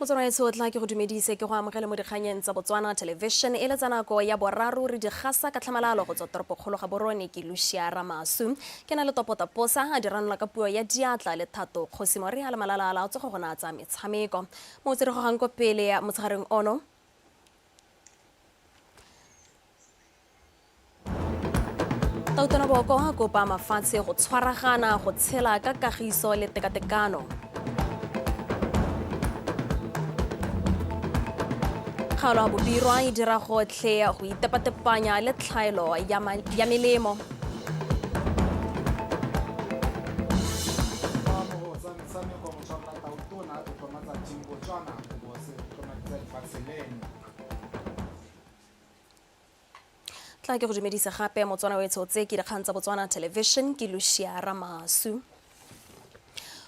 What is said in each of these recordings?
Botswana SETSWANA ke go dumedise ke go amogela mo dikganyeng tsa Botswana Television e le tsa nako ya boraro re di gasa ka tlhamalalo go tswa toropokgolo Gaborone Kgotla ke na le topotaposa a diranola ka puo ya diatla le thato Kgosimore a le malalala a tsogo go na tsa metshameko mo tse re gogang ko pele ya motshegareng ono Tautona Boko a kopa mafatshe go tshwaragana go tshela ka kagiso le tekatekano Kgaolo ya Bobirwa e dira gotlhe go itepatepanya le tlhaelo ya melemo. Tla ke go dumedisa gape motswana wetsotse ke dikgang tsa Botswana Television ke Lucia Ramasu.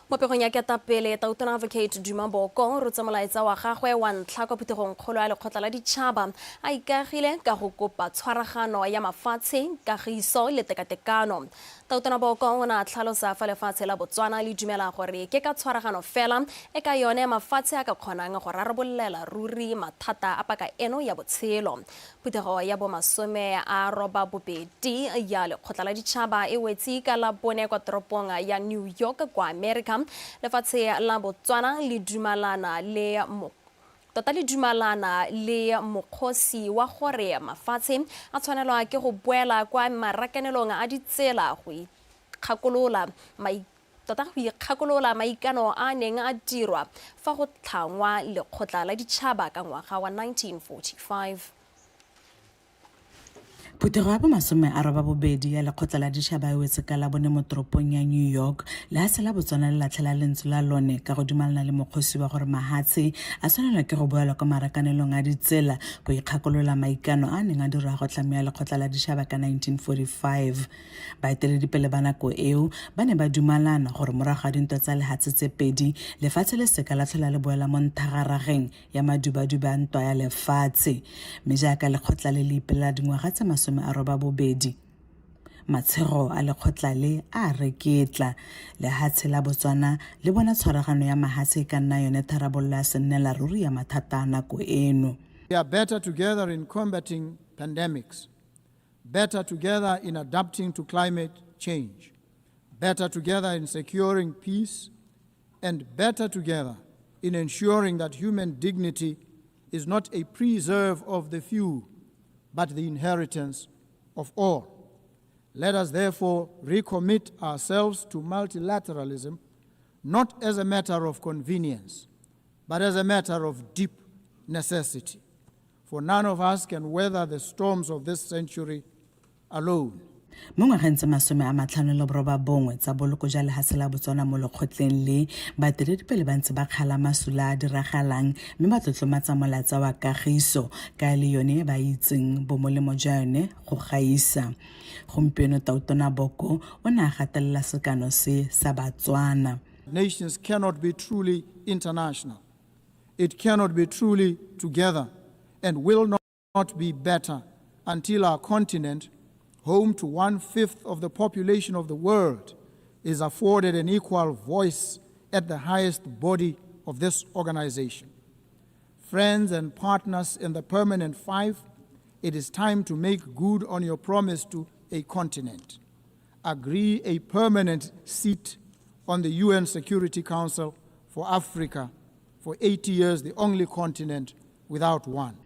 Mo pegong ya ketapele Tautona Advocate Duma Boko re tsamolaetsa wa gagwe wa ntlha kwa phuthegong kgolo ya lekgotla la ditšhaba a ikagile ka go kopa tshwaragano ya mafatshe kagiso le tekatekano Tautona Boko o na tlhalosa fa lefatshe la Botswana le dumela gore ke ka tshwaragano fela e ka yone mafatshe a ka kgonang go rarabollela ruri mathata a paka eno ya botshelo phuthego ya bo masome a roba bobedi ya lekgotla la ditšhaba e wetse ka la bone kwa toropong ya New York kwa America lefatshe la Botswana le dumalana le mokgosi wa gore mafatshe a tshwanelwa ke go boela kwa marakanelong a ditsela go ikgakolola maikano a neng a dirwa fa go tlhangwa lekgotla la ditšhaba ka ngwaga wa 1945 Phuthego ya bo masome a roba bobedi ya lekgotla la ditšhaba e wetse ka la bone mo toropong ya New York le hase la Botswana le latlhela lentswe la lone ka go dumalana le mokgosi wa gore mahatshe a tshwanelwa ke go boelwa kwa marakanelong a ditsela go ikgakolola maikano a neng a dirwa go tlamela lekgotla la ditšhaba ka 1945 baeteledipele ba nako eo ba ne ba dumalana gore morago ga dintwa tsa lehatshe tse pedi lefatshe le seka la tlhola le boela mo nthagarageng ya madubaduba a ntwa ya lefatshe mme jaaka lekgotla le le ipelela dingwaga tse masome a roba bobedi matshego a lekgotla le a reketla lehatshe la Botswana le bona tshwaragano ya mahatshe ka nna yone tharabollo ya sennela ruri ya mathata a nako eno. We are better together in combating pandemics, better together in adapting to climate change, better together in securing peace, and better together in ensuring that human dignity is not a preserve of the few, but the inheritance of all. Let us therefore recommit ourselves to multilateralism, not as a matter of convenience, but as a matter of deep necessity. For none of us can weather the storms of this century alone. Mo ngwageng tse masome a matlhano le boroba bongwe tsa boloko jwa lehatshe la Botswana mo lekgotleng le baeteledipele ba ntse ba kgala masula a diragalang mme ba tlotlomatsa molaetsa wa kagiso ka le yone ba itseng bomolemo jwa yone go gaisa gompieno Tautona Boko o ne a gatelela sekano se sa Batswana. Nations cannot be truly international. It cannot be truly together and will not be better until our continent, home to 1/5 of the population of the world, is afforded an equal voice at the highest body of this organization. Friends and partners in the Permanent Five, it is time to make good on your promise to a continent. Agree a permanent seat on the UN Security Council for Africa for 80 years, the only continent without one.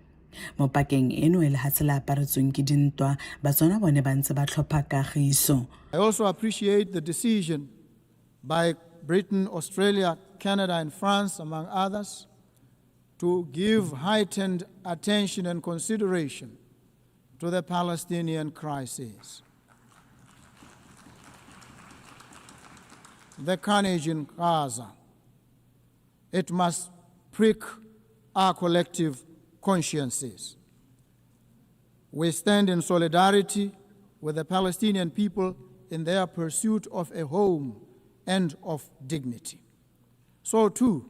Mo pakeng eno e lehatshe la aparetsweng ke dintwa Batswana bone ba ntse ba tlhopha kagiso. I also appreciate the decision by Britain, Australia, Canada, and France, among others, to give heightened attention and consideration to the Palestinian crisis. The carnage in Gaza, it must prick our collective consciences. We stand in solidarity with the Palestinian people in their pursuit of a home and of dignity. So too,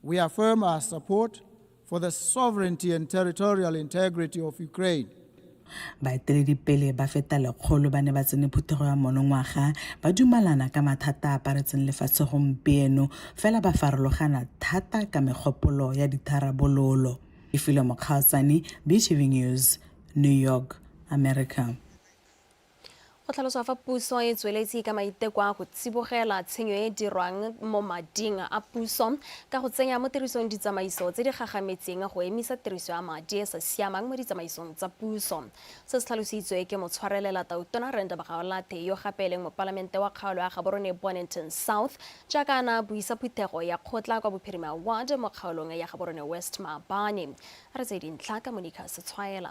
we affirm our support for the sovereignty and territorial integrity of Ukraine baeteledipele ba feta 100 ba ne ba tsene phuthego ya monongwaga ba dumalana ka mathata a aparetseng lefatshe gompieno fela ba farologana thata ka megopolo ya ditharabololo. Ifilo Mokhatsane, BTV News, New York, America. Go tlhaloswa fa puso e tsweletse ka maiteko a go tsibogela tshenyo e dirwang mo mading a puso ka go tsenya mo tirisong ditsamaiso tse di gagametseng go emisa tiriso ya madi e sa siamang mo ditsamaisong tsa puso. Se se tlhalositswe ke motshwarelela tautona Renda Bagaolate yo gape leng mo palamente wa kgaolo ya Gaborone South jaaka ana buisa phuthego ya kgotla kwa Bophirima Ward mo kgaolong ya Gaborone West Maabane. Re tse dintlha ka Monica Setswaela.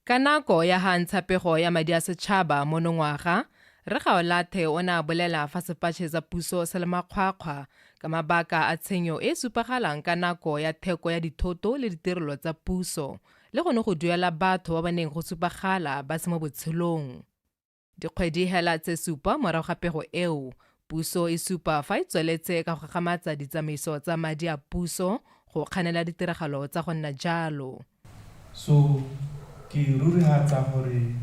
Ka nako ya hantshapego ya madi a setšhaba monongwaga, re Gaolate o ne a bolela fa sepatšhe tsa puso se le makgwakgwa ka mabaka a tshenyo e supagalang ka nako ya theko ya dithoto le ditirelo tsa puso le gone go duela batho ba ba neng go supagala ba se mo botshelong. Dikgwedi hela tse supa morago ga pego eo, puso e supa fa e tsweletse ka go gagamatsa ditsamaiso tsa madi a puso go kganela ditiragalo tsa go nna jalo. So ke rurihatsa gore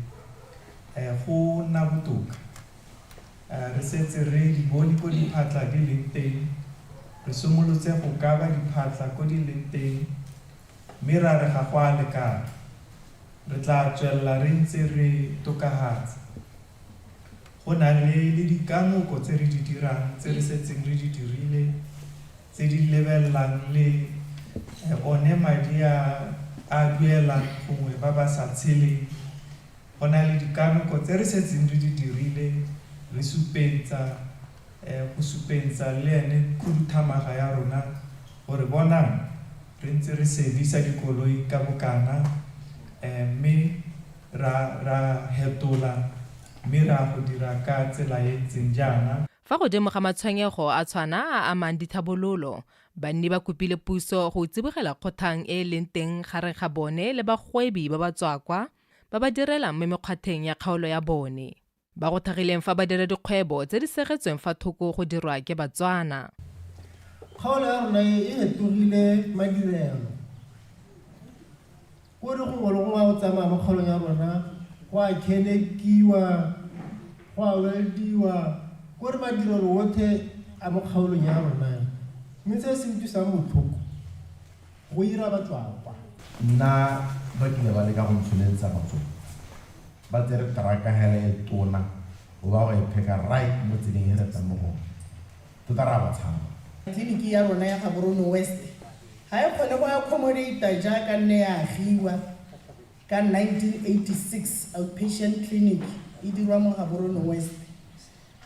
go nna botoka re setse re di bone ko diphatla di leng teng, re simolotse go ka ba diphatla ko di leng teng, mme ra re ga go a lekana, re tla tswelela re ntse re tokahatsa. Go na le dikanoko tse re di dirang tse re setseng re di dirile tse di lebellang le one madi a duelang gongwe ba ba sa tsheleng. Go na le dikanoko tse re setseng re di dirile re supentsha go supentsha le ene khuduthamaga ya rona gore bonang re ntse re servisa dikoloi ka bokana mme ra hetola mme ra go dira ka tsela e ntseng jaana. Fa godimo ga matshwenyego a tshwana a amang dithabololo, banni ba kopile puso go tsibogela kgothang e leng teng gare ga bone le bagwebi ba ba tswakwa ba ba direlang mo mekgwatheng ya kgaolo ya bone, ba go thagileng fa ba dira dikgwebo tse di segetsweng fa thoko go dirwa ke Batswana. Kgaolo ya rona e hetogile madirelo ko re go ngolo go tsamaya mo kgaolong ya rona go a kenekiwa go a weldiwa ko re madirelo otlhe a mo kgaolong ya rona. Mme se se utlwisang botlhoko go ira batswakwa. Nna ba kile ba leka go ntsholetsa batho ba tsere traka hele e tona go ba go e pheka right mo tseleng e retang mo go tota ra ba tshaba. Tleliniki ya rona ya Gaborone West ha e kgone go accommodate jaaka nne ya agiwa ka 1986 outpatient clinic e dirwa mo Gaborone West.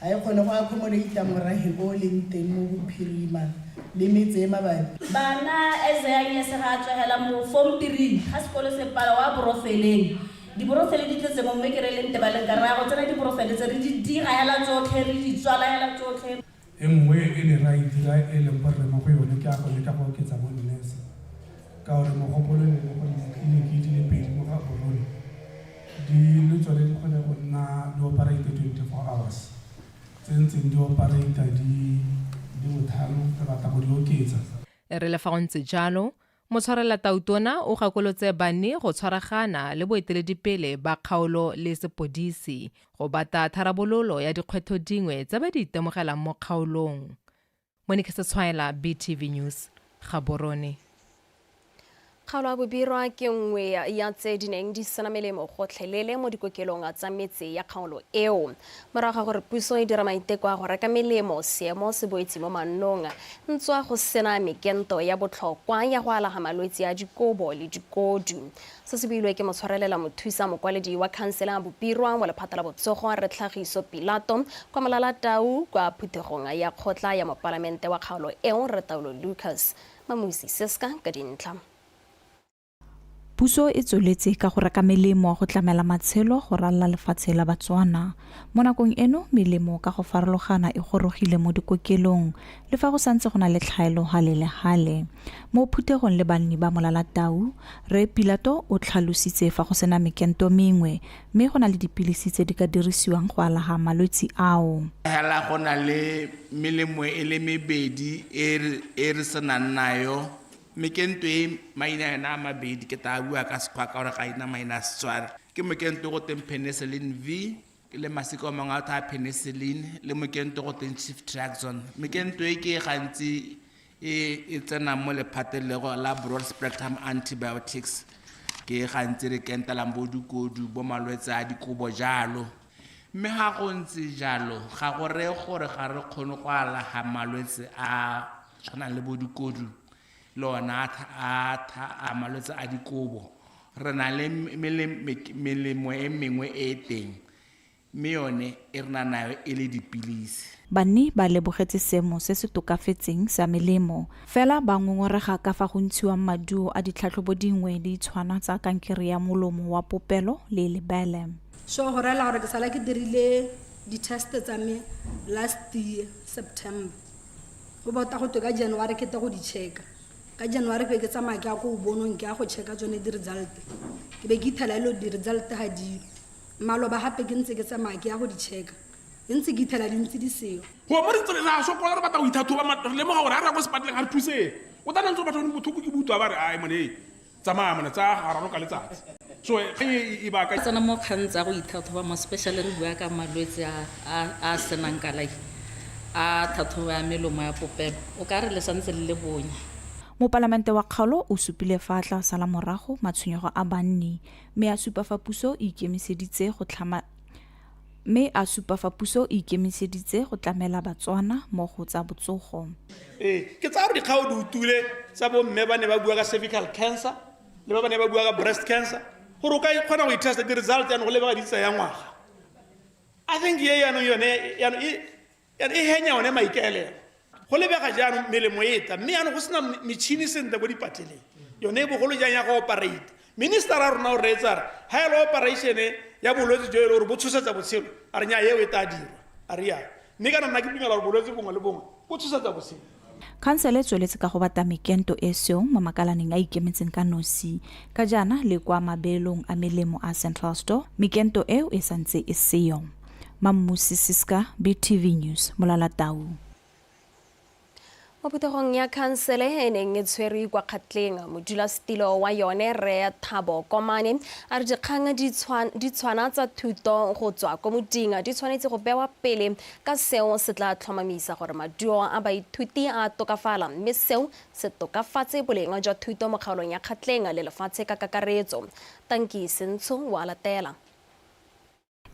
Ha e kgone go accommodate morahe o leng teng mo Bophirima le metse e mabapi. Bana eze ya nyese ga tswela mo form 3 ha sekolo se pala wa borofeleng. Di borofele di tletse mo mekereleng te ba le ka ra go tsena di borofele tse re di dira hela tsotlhe re di tswala hela tsotlhe. Engwe e le ra dira e leng gore mo go yone ke a go leka go oketsa mo nese ka gore mo gopolo le go tleliniki di le pedi mo Gaborone di le tswale di kgone go nna di operate 24 hours tse ntseng di operate di bothalo re batla go di oketsa. Re le fa go ntse jalo, motshwarela tautona o gakolotse banni go tshwaragana le boeteledipele ba kgaolo le sepodisi go bata tharabololo ya dikgwetho dingwe tse ba di itemogelang mo kgaolong. Monica Setswaela, BTV News, Gaborone. Kgaolo ya Bobirwa ke nngwe ya tse di neng di sena melemo gotlhelele mo dikokelong tsa metse ya kgaolo eo. Morago ga gore puso e dira maiteko a go reka melemo, seemo se boetse mo mannong ntswa go sena mekento ya botlhokwa ya go alaga malwetse a dikobo le dikodu. Se se builwe ke motshwarelela mothusa mokwaledi wa khansele ya Bobirwa mo lephata la botsogo re Tlhagiso Pilato kwa Malalatau kwa phuthegong ya kgotla ya mopalamente wa kgaolo eo re Taulo Lucas. Mamusi Seska ka dintlha. Puso e tsweletse ka go reka melemo go tlamela matshelo go ralla lefatshe la Botswana. Mo nakong eno melemo ka go farologana e gorogile mo dikokelong le fa go santse go na le tlhaelo hale le hale. Mo phuthegong le banni ba Malalatau, re Pilato o tlhalositse fa go sena mekento mengwe mme go na le dipilisi tse di ka dirisiwang go alaga malwetse ao. Hela go na le melemo e le mebedi e re senang nayo mekento e maina yana a mabedi ke ta bua ka sekgwa ka gore ga ina maina a Setswana ke mokento go teng penicillin V le masiko a mangwe a tha penicillin le mokento go teng ceftriaxone mekento e ke gantsi e tsena mo lephateng la broad spectrum antibiotics ke gantsi re kentelang bo dikodu bo malwetse a dikobo jalo mme ga go ntse jalo ga go re gore ga re kgone go alaga malwetse a tshwanang le bo dikodu lona a malwetse a dikobo re na le melemo e mengwe e teng mme yone e rena nayo e le dipilisi banni ba lebogetse seemo se se tokafetseng sa melemo fela ba ngongorega ka fa go ntshiwang maduo a ditlhatlhobo dingwe di tshwana tsa kankere ya molomo wa popelo le lebele so go rela gore ke sala ke dirile di-test tsa me last year September go bota go ka January ke ta go di checka ka January ke tsamaya ke a go bonong ke a go checka tsone di result ke be ke ithela lo di result ha di malo ba hape ke ntse ke tsamaya ke a go di checka ntse ke ithela di ntse di seo go mo re tsela so go re batla go ithatho ba le mo gore a ra go sepatleng ga re thuse o tana ntse batho ni bothoko ke butwa ba re ai mone tsamaya mona tsa hararo ka letsatsi so e ba ka tsana mo khantsa go ithatho ba mo special re bua ka malwetse a senang kalai a thatho ba melomo ya popelo o ka re le santse le bonya Mopalamente wa kgaolo o supile fa tla sala morago matshwenyego a banni mme a supa fa puso e ikemiseditse go tlhama go tlamela Batswana mo go tsa botsogo ke tsa re dikgao di utule tsa bo mme ba ne ba bua ka cervical cancer le ba ne ba bua ka breast cancer gore o ka kgona go itesta di result ya no go leba di tsaya ngwaga I think ye ya no yone e henya one maikaelelo go lebega jang melemo eta mme ano go sena metšhini sente go dipateleng yone bogolo jang ya go operate minister a rona o reetsa ha ya operation ya bolwetse jo ile gore bo tshosetsa botshelo a re nya yeo e ta dirwa a re ya mme kana nna ke dumela gore bolwetse bongwe le bongwe bo tshosetsa botshelo Khansele tsweletse ka go bata mekento e seo mo makalaneng a ikemetseng ka nosi ka jana le kwa mabelong a melemo a Central Store mekento eo e santse e seo Mamusi Siska BTV News Molalatau Mo putegong ya khansele e neng e tshwerwe kwa Kgatleng modulasetilo wa yone re Thabo Komane a re dikgang di tshwana tsa thuto go tswa ko modinga di tshwanetse go bewa pele ka seo se tla tlhomamisa gore maduo a baithuti a tokafala mme seo se tokafatse boleng jwa thuto mo kgaolong ya Kgatleng le lefatshe ka kakaretso Tanki Sentsho wa latela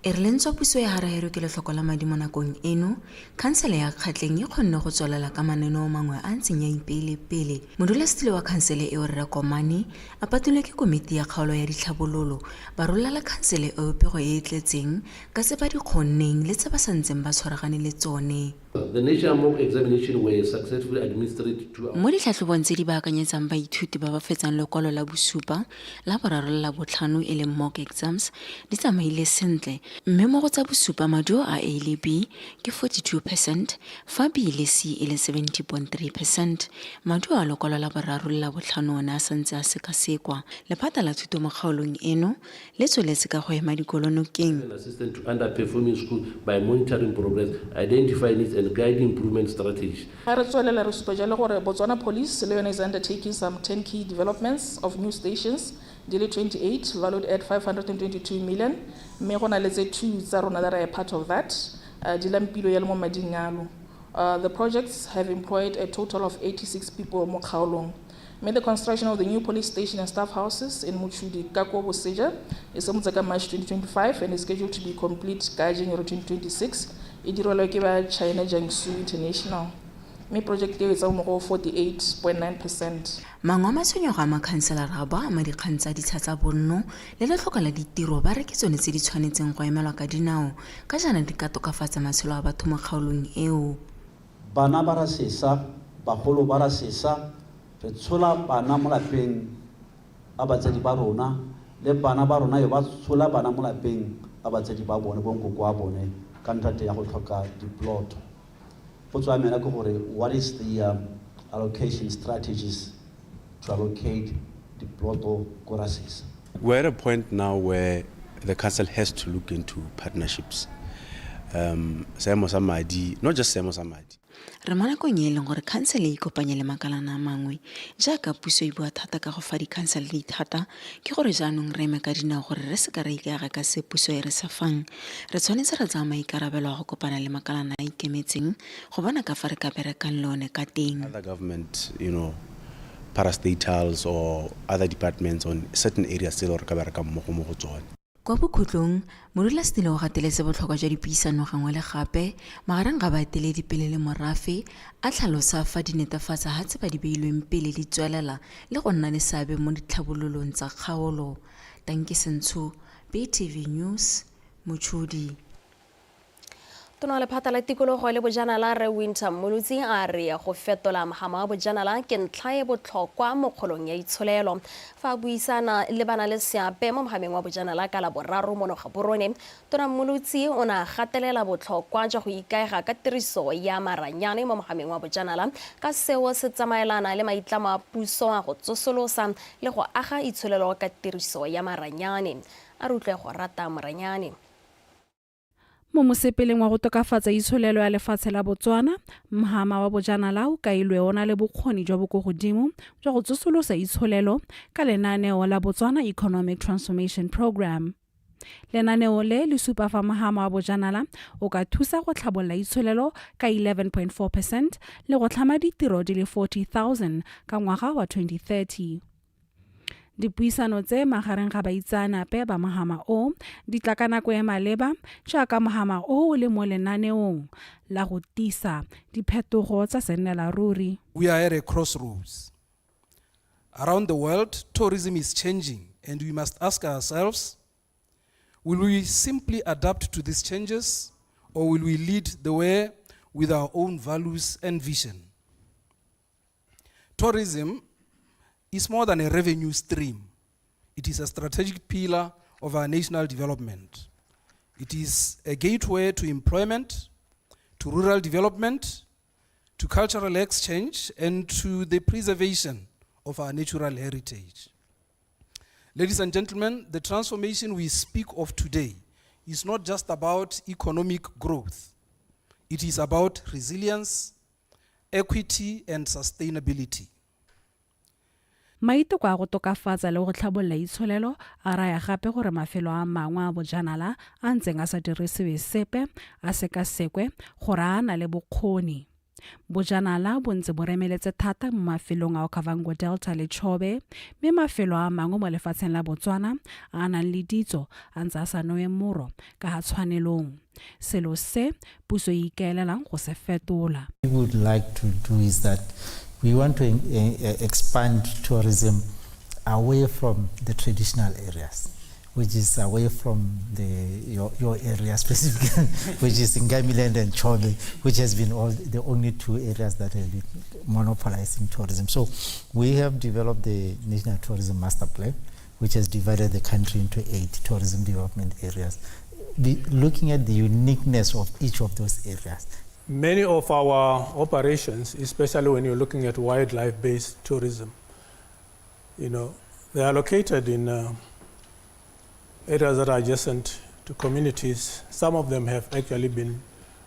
E re lentswa puso ya harahero ke letlhoko la madi mo nakong eno, khansele ya Kgatleng e kgonne go tswelela ka mananeo mangwe a ntseng ya ipeelepele. Modulasetilo wa khansele eo Rre Komane a patulwe ke komiti ya kgaolo ya ditlhabololo ba rolela khansele eo pego e e tletseng ka tse ba di kgonneng le tse ba santseng ba tshwaragane le tsone. The national mock examination were successfully administered to Mo ditlhatlhobong tse di baakanyetsang baithuti ba ba fetsang lekwalo la bosupa la boraro le la botlhano e leng mock exams di tsamaile sentle mme mo go tsa bosupa maduo a A le B ke 42% fa B le C e le 70.3%. Maduo a lekwalo la boraro le la botlhano ona a santse a sekasekwa. Lephata la thuto mo kgaolong eno le tsweletse ka go ema dikolonokeng. Assistant to underperforming school by monitoring progress, identifying needs and guiding improvement strategies. Botswana Police is undertaking some 10 key developments of new stations, daily 28, valued at 522 million. Let's say 2 that are a part of that. The projects have employed a total of 86 people in Kgaolong. The construction of the new police station and staff houses in Muchudi, Gaborone Kgotla, is March 2025 and is scheduled to be complete by January 2026. It is China Jiangsu International. My project is 48.9%. Mangwe matshwenyo a makhanselara ba a madikgang tsa ditšha bonno le letlhoka la ditiro ba re ke tsone tse di tshwanetseng go emelwa ka dinao ka jana di ka tokafatsa matshelo a batho mo kgaolong eo. Bana ba ra sesa bagolo ba ra sesa re tshola bana mo lapeng a batsadi ba rona le bana ba rona yo ba tshola bana mo lapeng a batsadi ba bone bonkoko a bone ka ntate ya go tlhoka diplot. Potso a mena ke gore what is the allocation strategies to allocate diplot ko ra sesa? We're at a point now where the council has to look into partnerships. seemo sa madi, not just seemo sa madi. Re mo nakong e leng gore council e ikopanye le makalana a mangwe jaaka puso e bua thata ka go fa di-council le thata ke gore jaanong re eme ka dinao gore re se ka re ikaega ka se puso e re sa fang re tshwanetse re tsaya maikarabelo a go kopana le makalana a ikemetseng go bona ka fa re ka berekang le one ka teng. Other government, parastatals or other departments on certain areas still re ka berekang mo go tsone. Kwa bokhutlong modulasetilo o gateletse botlhokwa jwa dipuisano gangwe le gape magareng ga baeteledi pele le morafe a tlhalosa fa di netefatsa ga tse ba di beilweng pele di tswelela le go nna le seabe mo ditlhabololong tsa kgaolo. Tankisentsho, BTV News, Motshudi. Tona le phata la tikologo le bojanala re Winter Molutsi a re go fetola magama a bojanala ke ntlha e botlhokwa mo kgolong ya itsholelo fa buisana le bana le seabe mo mogameng wa bojanala ka la boraro mo Gaborone. Tona Molutsi o na gatelela botlhokwa jwa go ikaega ka tiriso ya maranyane mo mogameng wa bojanala ka seo se tsamaelana le maitlamo a puso a go tsosolosa le go aga itsholelo ka tiriso ya maranyane. A re utlwe go rata maranyane. Mo mosepeleng wa go tokafatsa itsholelo ya lefatshe la Botswana, Mhama wa bojanala o kailwe ona le bokgoni jwa boko godimo jwa go tsosolosa itsholelo ka lenaneo la Botswana Economic Transformation Program. Lenaneo le supa fa Mhama wa bojanala o ka thusa go tlhabolla itsholelo ka 11.4% le go tlhama ditiro di le 40,000 ka ngwaga wa 2030. Dipuisano tse magareng ga baitsanape ba Mhama o di tla ka nako e maleba jaaka Mhama o le mo lenaneong la go tisa diphetogo tsa sennelaruri. We are at a crossroads. Around the world, tourism is changing and we must ask ourselves, will we simply adapt to these changes or will we lead the way with our own values and vision? Tourism is more than a revenue stream. It is a strategic pillar of our national development. It is a gateway to employment, to rural development, to cultural exchange, and to the preservation of our natural heritage. Ladies and gentlemen, the transformation we speak of today is not just about economic growth. It is about resilience, equity, and sustainability. Maiteko a go tokafatsa le go tlhabolla itsholelo a raya gape gore mafelo a mangwe a bojanala a ntseng a sa dirisiwe sepe a sekasekwe gore a na le bokgoni. Bojanala bo ntse bo remeletse thata mo mafelong a Okavango Delta le Chobe, mme mafelo a mangwe mo lefatsheng la Botswana a nang le ditso a ntse a sa noe moro ka ga tshwanelong. Selo se puso e ikaelelang go se fetola. We would like to do is that we want to expand tourism away from the traditional areas, which is away from your area specifically, which is Ngamiland and Chobe, which has been the only two areas that have been monopolizing tourism. So we have developed the National Tourism Master Plan, which has divided the country into 8 tourism development areas, looking at the uniqueness of each of those areas. Many of our operations, especially when you're looking at wildlife-based tourism, they are located in areas that are adjacent to communities. Some of them have actually been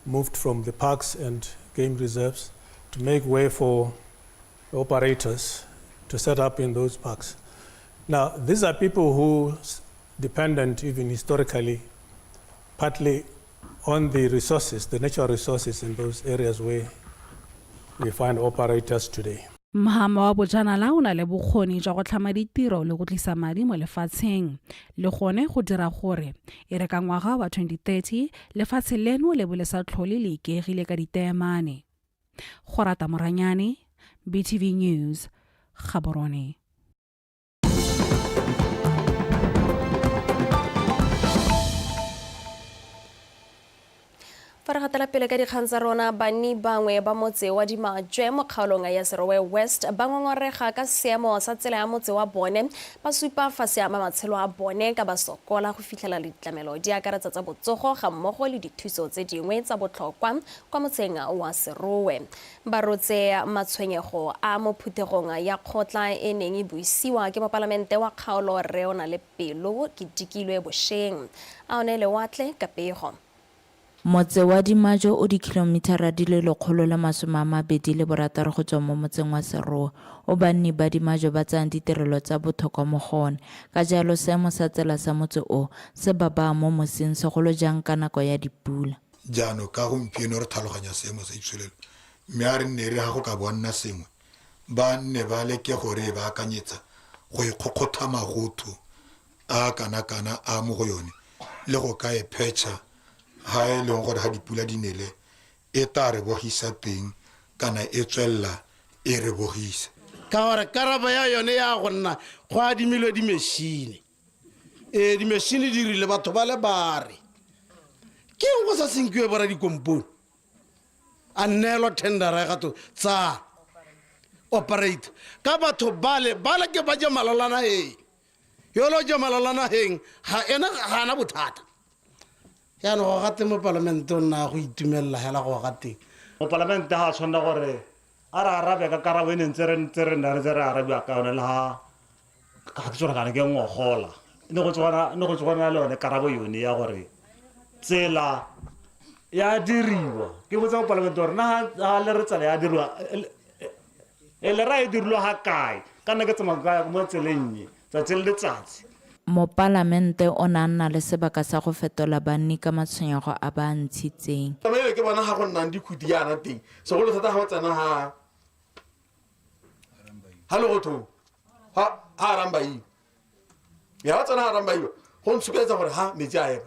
moved from the parks and game reserves to make way for operators to set up in those parks. Now, these are people who dependent even historically, partly on the resources, the natural resources in those areas where we find operators today. Mhama wa bojanala o na le bokgoni jwa go tlhama ditiro le go tlisa madi mo lefatsheng le gone go dira gore e re ka ngwaga wa 2030 lefatshe leno le bo le sa tlhole le ikaegile ka diteemane. Go rata Moranyane, BTV News, Gaborone. Faragatela pele ka dikgang tsa rona bani bangwe ba motse wa Dimajwe mo kgaolong ya Serowe West ba ngongorega ka seemo sa tsela ya motse wa bone ba supa fa se ama matshelo a bone ka ba sokola go fitlhela le ditlamelo di akaretsa tsa botsogo ga mmogo le dithuso tse dingwe tsa botlhokwa kwa motseng wa Serowe. Ba rotse matshwenyego a mo phuthegong ya kgotla e neng e buisiwa ke mopalamente wa kgaolo re ona le pelo ke dikilwe bosheng a one le watle ka pego. Motse wa Dimajwe o dikilomitara di le 126 go tswa mo motseng wa Serowe. O banni ba Dimajwe ba tsang ditirelo tsa botlhokwa mo go one. Ka jalo seemo sa tsela sa motse o se baba mo mosing segolo jang ka nako ya dipula. Jaano ka gompieno re tlhaloganya seemo sa itsholelo mme a re nne re ga go ka bonna sengwe ba nne ba leke gore ba akanyetsa go ikgokgotha magoto a kana a mo go yone le go ka ephetša ha e leng gore ha dipula di nele e ta re bogisa teng kana e tswella e re bogisa ka gore karaba ya yone ya go nna go adimilwe dimešhini dimešhini di rile batho ba le bare ke eng go sa senkiwe bora dikompone a neelwa tendera ga to tsa operate ka batho bale ke ba je malalana yolo je malalana ha ena ga na bothata ya no go gate mo parlamenteng na go itumella hela go gate mo parlamente ha tshwana gore a ra arabe ka karabo ene ntse re na re arabe ka ona la ha tsora kana ke ngogola ne go tswana le one karabo yone ya gore tsela ya diriwa ke botsa mo parlamente gore na ha le re tsela ya diriwa le ra e dirlo ha kae kana ke tsama ka mo tseleng tsa tsela letsatsi. Mo parlamente o nna le sebaka sa go fetola banni ka matshwenyego a ba ntshitseng. Tsamele ke bona ha go nna dikhuti yana teng segolo thata ha tsena ha le gotho ha rambai ya tsena ha rambai go ntshupetsa gore ha metsi a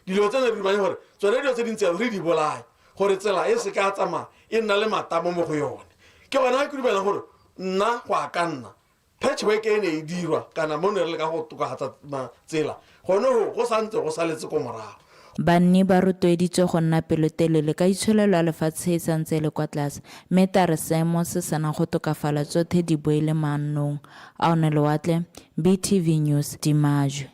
dilo tsena re bane gore tsone dilo tse dintse re di bolae gore tsela e se ka tsama e nna le matamo mo go yone ke bona ke dibela gore nna go akanna patchwork ene e dirwa kana mo ne le ka go tokagatsa tsela gone go santse go saletse ko morago. Banni ba rotloeditswe go nna pelotelele ka itsholelo a lefatshe e santse le kwa tlase mme tare seemo se sana go tokafala tsotlhe di boele maannong. A one lewatle BTV News Dimajwe.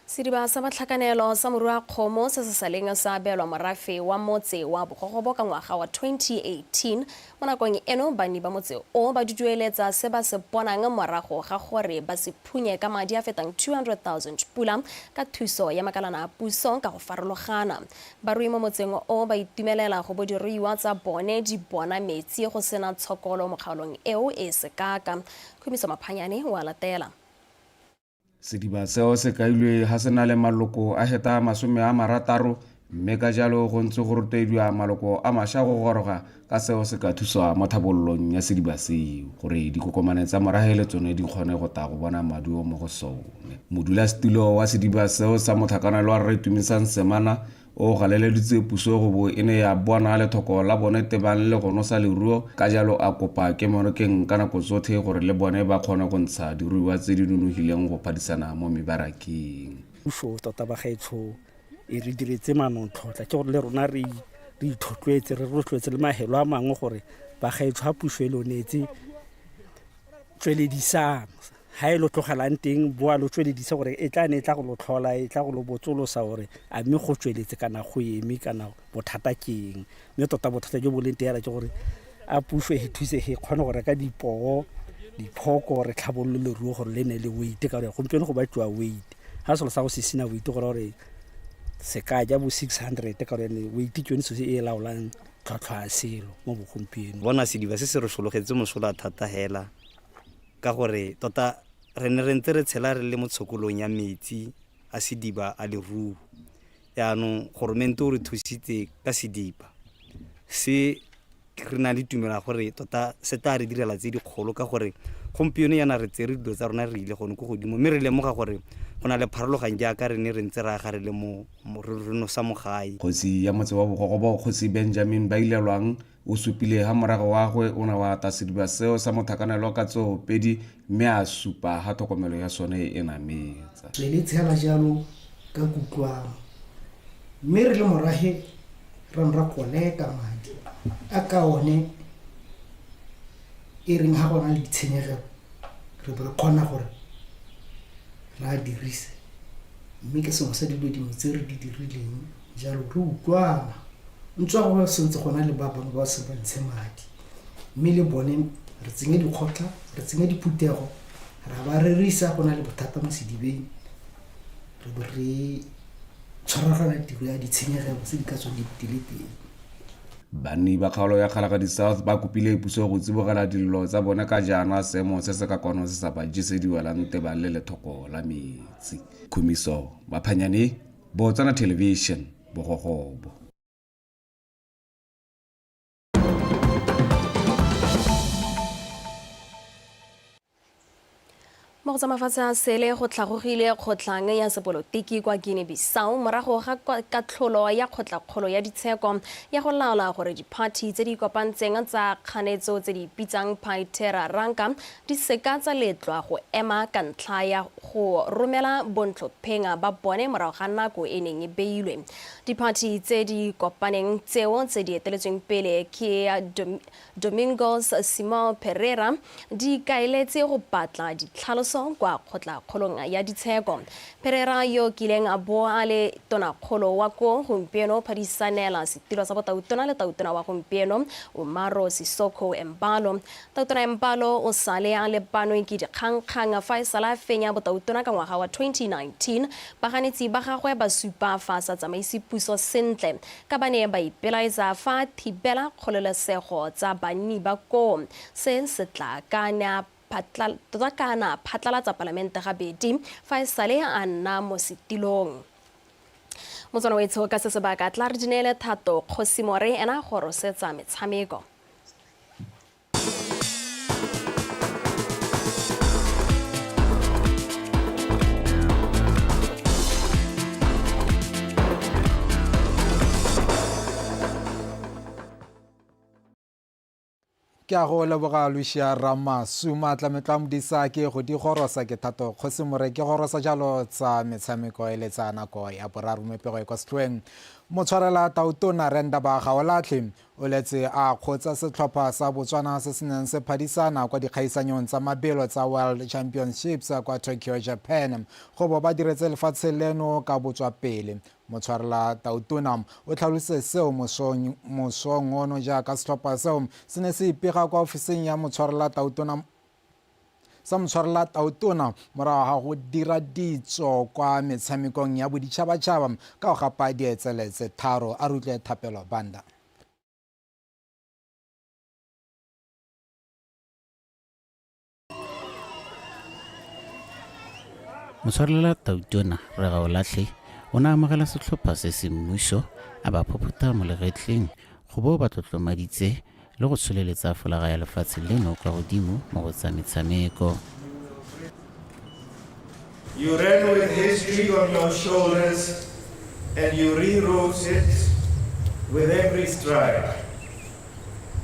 Sediba sa batlhakanelo sa morwa kgomo se se saleng sa belwa morafe wa motse wa Bogogobo ka ngwaga wa 2018 mo nakong eno banni ba motse o ba dudueletsa se ba se bonang morago ga gore ba se phunye ka madi a fetang 200,000 pula ka thuso ya makalana a puso ka go farologana. Barui mo motseng o ba itumelela go bodiruiwa tsa bone di bona metsi go sena tshokolo mo kgaolong eo e sekaka. Khumiso Maphanyane wa latela. Sediba seo se kailwe ha sena le maloko a heta 60 mme ka jalo go ntse go rotediwa maloko a masha go goroga ka seo se ka thuswa mo thabollong ya sediba seo gore dikokomane tsa morahele tsone di kgone go ta go bona maduo mo go sone. Modulasetilo wa sediba seo sa mothakanelo wa re tumisang semana o galeleditse puso go bo ene ya bona le thoko la bone tebang le go nosa leruo ka jalo a kopa ke monokeng kana go tsotlhe gore le bone ba kgone go ntsha diruiwa tse di nonogileng go phadisana mo mebarakeng. Puso tota ba gaetsho e re diretse manontlhotlha ke gore le rona re ithotlwetse re rotloetse le mahelo a mangwe gore ba gaetsho ha puso e lonetse tsweledisang ha e lo tlogelang teng boa lo tsweledisa gore e tla go lo tlhola e tla go lo botsolosa gore a mme go tsweletse kana go eme kana bothata keng mme tota bothata jo bo leng teng ke gore a puso e thuse he kgone go reka diphoko re tlhabolole leruo gore le ne le weight ka gore gompieno go batliwa weight ha selo sa go se sina weight gore se ka ja bo 600 ka gore weight ke yone se e laolang tlhwatlhwa selo mo bogompieno. Bona sediba se se re sologetse mosola thata hela ka gore tota re ne re ntse re tshela re le mo tshokolong ya metsi a sediba a leruo yaanong goromente o re thusitse ka sediba se re na le tumela gore tota se ta re direla tse dikgolo ka gore gompieno yana re tsere dilo tsa rona re ile gone go godimo mme re lemoga gore go na le pharologang jaaka re ne re ntse ra ga re le mo re no sa mogae. Kgosi ya motse wa Bogogobo Kgosi Benjamin Bailelwang o supile ha morago wa gwe o na wa ta sediba seo sa mothakanelo ka tso pedi mme a supa ha tlhokomelo ya sone e nametsa. Le le tshela jalo ka kutlwang mme re le morahe ra koleka madi a ka one e reng ha bona le tshenyegelo re ba kgona gore ra dirise mme ke sengwe sa dilo dingwe tse re di dirileng jalo re utlwana ntse go sentse gona le ba bangwe ba se bantshe madi mme le bone re tsenye dikgotla re tsenye diphutego ra ba re risa gona le bothata mo sedibeng re tshwaragana tiro ya ditshenyegelo tse di ka tswang di le teng. banni ba kgaolo ya Kgalagadi South ba kopile puso go tsibogela dillo tsa bone ka jaana seemo se se ka kwano se sa ba jesediwelang teba le lethoko la metsi. Khumiso Baphanyane, Botswana Television, Bogogobo. Mo go mafatshe a sele go tlhagogile kgotlang ya sepolotiki kwa Guinea-Bissau morago ga katlholo ya kgotla-kgolo ya ditsheko ya go laola gore diphathi tse di kopantseng tsa kganetso tse di pitsang Paitera Ranka di seka tsa letlwa go ema ka ntlha ya go romela bontlhopheng ba bone morago ga nako e neng e beilwe. Diphathi tse di kopaneng tseo tse di eteletsweng pele ke Domingos Simão Pereira di kaeletse go batla ditlhaloso kwa kgotla-kgolong ya ditsheko. Pereira yo kileng a bo a le tonakgolo wa ko gompieno phadisanela setilo sa botautona le tautona wa gompieno Umaro Sisoko Embalo. Tautona Embalo o sale a le banwe ke dikgangkgang fa e sala fenya botautona ka ngwaga wa 2019 baganetsi ba gagwe ba supa fa sa tsamaisi puso sentle ka bane ba ipelaetsa fa thibela kgololesego tsa banni ba ko se se tla kana phatlalatsa palamente gabedi fa e sale a nna mo setilong. Motswana wetsho ka se sebaka tla re dinele Thato Kgosimore ena go rosetsa metshameko. ke a go leboga Lucia Ramasu matlametla modisa ke go di gorosa ke Thato Kgosimore ke gorosa jalo tsa metshameko e le tsa nako ya boraro mepego e kwa setlweng. Motshwarela tautona Renda ba Gaolatlhe o letse a kgotsa setlhopha sa Botswana se seneng se phadisana kwa dikgaisanyong tsa mabelo tsa World Championships kwa Tokyo, Japan go bo ba diretse lefatshe leno ka botswa pele. Motshwarela tautona o tlhalose seo mosong ono jaaka setlhopha seo se ne se ipega kwa ofising ya motshwarela tautona morago ga go dira ditso kwa metshamekong ya boditšhabatšhaba ka go gapa dietseletse tharo. A rutle Thapelo Banda. Motshwarela tautona re Gaolatlhe o ne a amogela setlhopha se semmuso a ba phophuta mo legetleng go bo ba tlotlomaditse le go tsholeletsa folaga ya lefatshe leno kwa godimo mo go tsa metshameko. You ran with history on your shoulders and you rewrote it with every stride.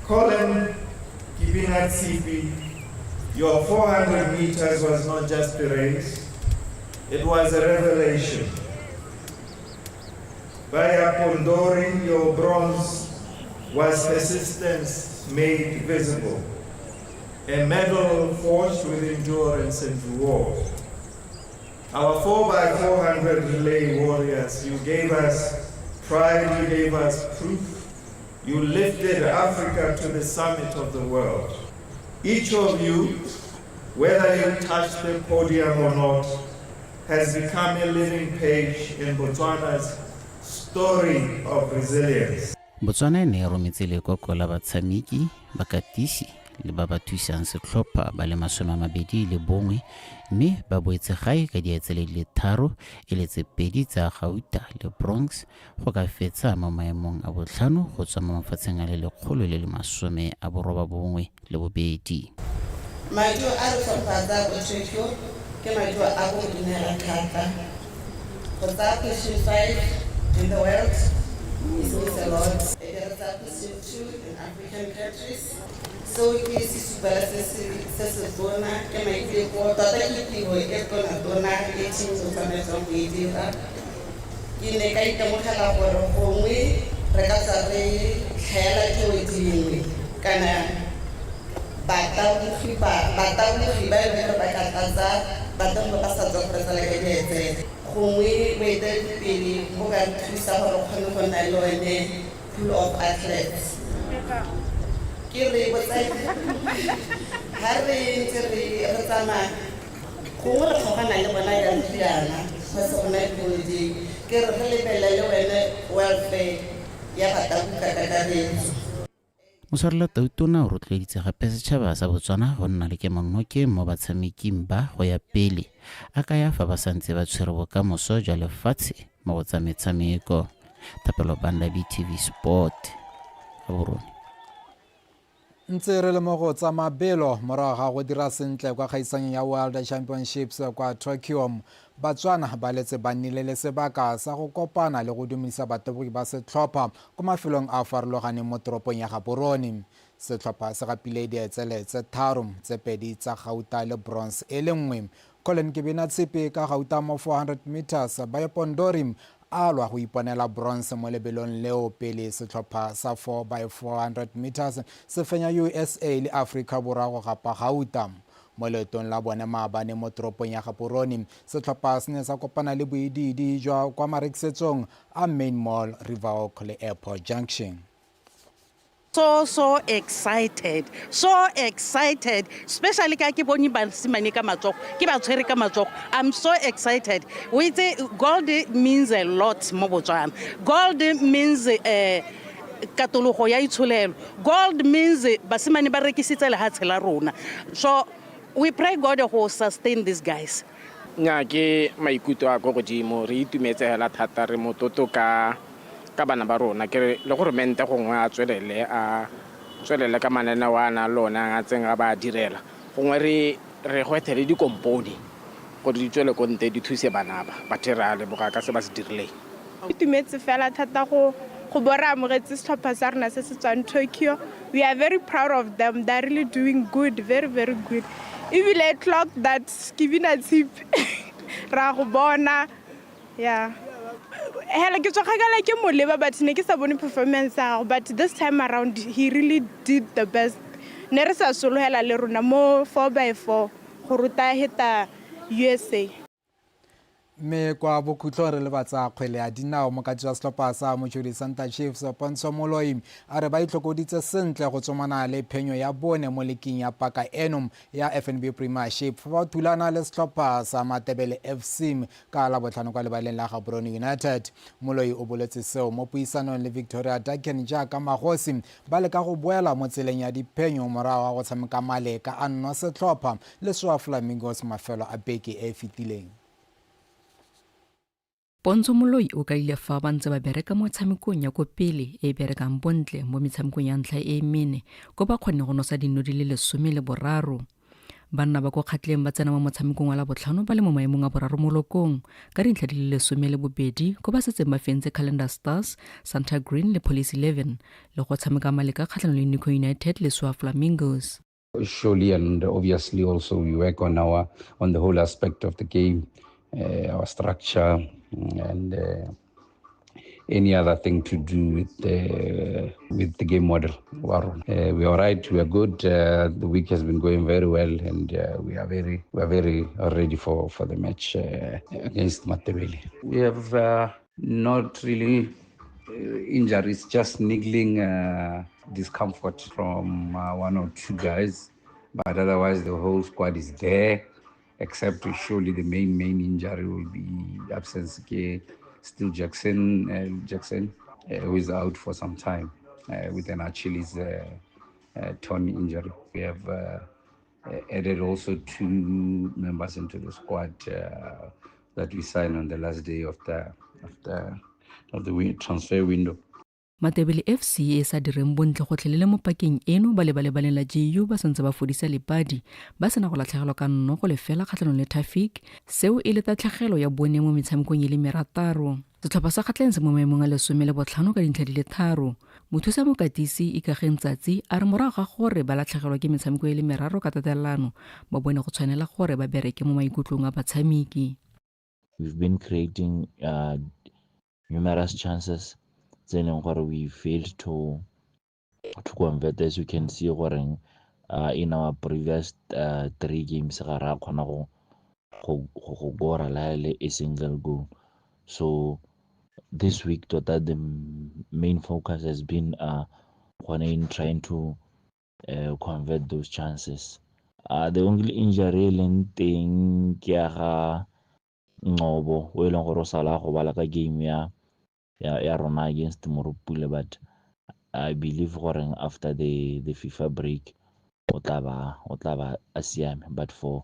Colin Kibingatsipi, your 400 meters was not just a race, it was a revelation. Baya Pondori, your bronze was persistence made visible, a medal forged with endurance and reward. Our 4x400 relay warriors, you gave us pride, you gave us proof, you lifted Africa to the summit of the world. Each of you, whether you touched the podium or not, has become a living page in Botswana's story of resilience. Botswana ne rometse lekoko la batshameki bakatisi le ba ba thusang setlhopha ba le 21 mme ba boetse gae ka dietsele le tharo e le tse pedi tsa Gauta le Bronx go ka fetsa mo maemong a botlhano go tswa mo mafatsheng a le 192. Maidio a re tlhophatsa go Tokyo ke maidio a go dinela thata go tsa position 5 in the world is a lot. There is a position 2 in African countries. So ke sesupela se se bona ke maidio go tota ke tiro e tona tona e team go tsamaisa go e dira. Ke ne ka itemogela gore gongwe re ka tsa re tlhaela ke o dingwe kana bataufi ba ile ba ka tsa batho ba sa tswa gore tsala ke etse gongwe we the pele go ka thusa gore kgone go nna le one pool of athletes. Ke re botsai ha re ntse re tsamaya gongwe re tlhogana le bona ya ga se gona di-holiday ke re ge lebelele wene welfare ya bataku ka kakaretso. Moswarela Tautona o rotloeditse gape setšhaba sa Botswana go nna le kemonokeng mo batshameking ba go ya pele a kaya fa ba santse ba tshwere bokamoso jwa lefatshe mo go tsa metshameko. Thapelo Banda, BTV Sport, Gaborone. ntse re le mo go tsa mabelo morago ga go dira sentle kwa kgaisanong ya World Championships kwa Tokyo, Batswana ba letse ba nnile le sebaka sa go kopana le go dumisa batebogi ba setlhopha ko mafelong a farologaneng mo toropong ya Gaborone. Setlhopha se gapile dietsele tse 3 tse 2 tsa gauta le bronze e le nngwe. Colin Kibinatsipe ka gauta mo 400 meters, Bayepondori a lwa go iponela bronze mo lebelong leo pele setlhopha sa 4x400 meters se fenya USA le Africa Borwa go gapa gauta. Mo leetong la bone maabane mo toropong ya Gaborone, setlhopha se ne sa kopana le boididi jwa kwa marekisetsong a Main Mall, Riverwalk le Airport Junction. So excited, especially ka ke bone basimane ka matsogo ke ba tshwere ka matsogo. I'm so excited. We say gold means a lot mo Botswana. Gold means katologo ya itsholelo. Gold means basimane ba rekisitse lehatshe la rona. So we pray God to sustain these guys. Nya ke maikutlo a go godimo re itumetse hela thata re mototo ka bana ba rona ke le gore mente gongwe a tswelele ka manana wa na lona a tseng a ba direla gongwe re go etele di komponi go di tswele konte di thuse bana ba tirale boka ka se ba se dirileng. Itumetse fela thata go bora amogetse setlhopha sa rona se se tswang Tokyo. We are very proud of them. They're really doing good, very very good. Even a clock that Kibinatsipe ra go bona, yeah. Hela ke tsogakala ke moleba but ne ke sa bone performance but this time around he really did the best. Ne re sa solohela le rona mo 4x4 go ruta heta USA. Me kwa bokhutlo re le batsa kgwele ya dinao mo ka tswa setlhopha sa Mochudi Santa Chiefs Pontsho Moloi a re ba itlhokoditse sentle go tsomana le phenyo ya bone mo leking ya paka eno ya FNB Premiership fa ba thulana le setlhopha sa Matebele FC ka la botlhano kwa lebaleng la Gaborone United. Moloi o boletse seo mo puisanong le Victoria Dikgang jaaka magosi ba le ka go boela mo tseleng ya diphenyo morago go tshameka maleka a nno setlhopha le Swa Flamingos mafelo a beke e fetileng. Pontsho Moloi o ka ile fa ba ntse ba bereka mo tshamekong ya ko pele e berekang bontle mo metshamekong ya ntlha e mene go ba kgone go nosa dino di le 13. Banna ba ko Kgatleng ba tsena mo motshamekong wa la botlhano ba le mo maemong a boraro mo lokong ka dintlha di le 12 go ba setse ba fentse Calendar Stars, Santa Green le Police 11 le go tshameka maleka kgatlhanong le NAKO United le Swa Flamingos. Surely and obviously also we work on the whole aspect of the game, our structure and any other thing to do with the game model. We are right, we are good. The week has been going very well, and we are very ready for the match against Matebele. We have not really injuries, just niggling discomfort from one or two guys, but otherwise the whole squad is there. Except surely the main injury will be absence. Still Jackson, who is out for some time with an Achilles torn injury. We have added also 2 members into the squad that we signed on the last day of the transfer window. Matebele FC e sa direng bontle go tlhelele mo pakeng eno ba le baleng la JU ba santse ba fodisa lepadi ba sena go latlhegelwa ka nno go lefela kgatlhanong le Traffic seo e le tatlhegelo ya bone mo metshamekong e le 3. Setlhopha sa Kgatleng se mo maemong a 15 ka dintlha di le 3. Mothusa mokatisi Ikageng Tsatsi a re morago ga gore ba latlhegelwa ke metshameko e le 3 ka tatelano ba bone go tshwanela gore ba bereke mo maikutlong a batshameki. We've been creating numerous chances. We failed to convert, as you can see in our previous 3 games ga ra khona go gora la a single goal. So this week the main focus has been in trying to convert those chances. The only injury thing ke ga Ngobo o e leng gore o sala go bala ka game ya rona against Morupule, but I believe gore after the FIFA break o tla ba a siame, but for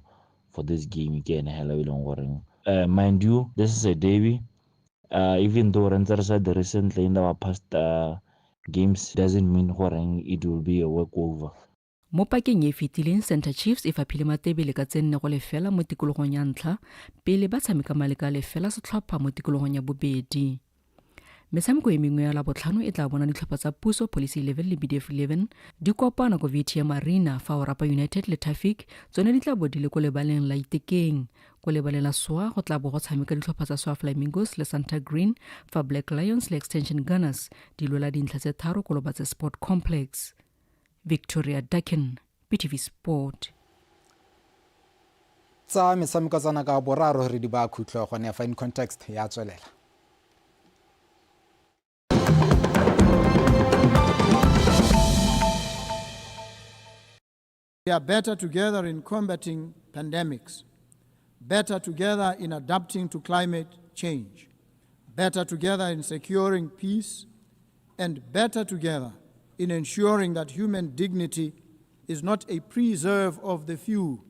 this game ke ene hela e leng gore mind you, this is a derby. Even though re ntse re sa di recently in our past games, doesn't mean gore it will be a walkover. Mo pakeng e fetileng Center Chiefs e faphile Matebele ka tsenne go lefela mo tikologong ya ntlha pele ba tshameka maleka lefela setlhopha mo tikologong ya bobedi. Metshameko e mengwe ya la botlhano e tla bona ditlhopha tsa puso Police 11 le BDF 11 di kopana ko VTM Arena fa Orapa United le Traffic tsone di tla bo di le ko lebaleng la Itekeng. Ko lebaleng la SWA go tla bo go tshameka ditlhopha tsa SWA Flamingos le Santa Green fa Black Lions le Extension Gunners di lwela dintlha tse tharo ko Lobatse Sport Complex. Victoria Dakin, BTV Sport. Tsa metshameko tsana ka boraro re di ba khutlo gone fa in context ya tswelela. We are better together in combating pandemics, better together in adapting to climate change, better together in securing peace, and better together in ensuring that human dignity is not a preserve of the few,